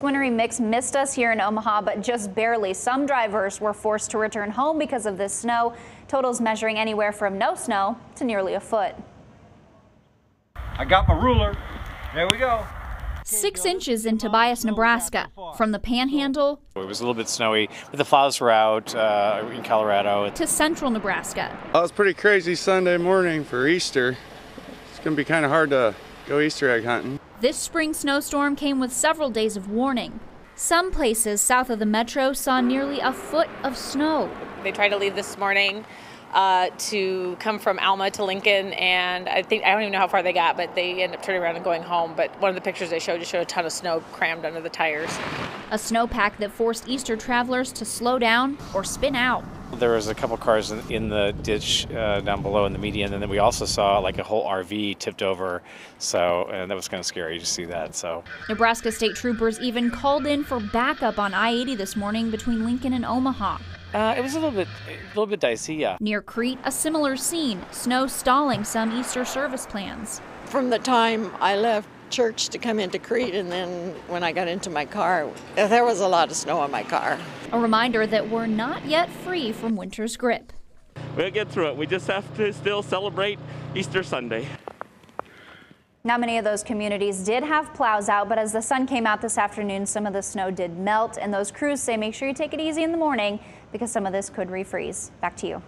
Wintry mix missed us here in Omaha, but just barely. Some drivers were forced to return home because of this snow. Totals measuring anywhere from no snow to nearly a foot. I got my ruler. There we go. 6 inches in Tobias, Nebraska. From the Panhandle, it was a little bit snowy, but the plows were out in Colorado, to central Nebraska. Well, it was pretty crazy Sunday morning for Easter. It's going to be kind of hard to go Easter egg hunting. This spring snowstorm came with several days of warning. Some places south of the metro saw nearly a foot of snow. They tried to leave this morning to come from Alma to Lincoln, and I don't even know how far they got, but they ended up turning around and going home. But one of the pictures they showed just showed a ton of snow crammed under the tires. A snowpack that forced Easter travelers to slow down or spin out. There was a couple cars in the ditch down below in the median, and then we also saw like a whole RV tipped over, and that was kind of scary to see that. So Nebraska state troopers even called in for backup on I-80 this morning between Lincoln and Omaha. It was a little bit dicey, yeah. Near Crete, a similar scene, snow stalling some Easter service plans. From the time I left church to come into Crete, and then when I got into my car, there was a lot of snow on my car. A reminder that we're not yet free from winter's grip. We'll get through it. We just have to still celebrate Easter Sunday. Now, many of those communities did have plows out, but as the sun came out this afternoon, some of the snow did melt, and those crews say make sure you take it easy in the morning because some of this could refreeze. Back to you.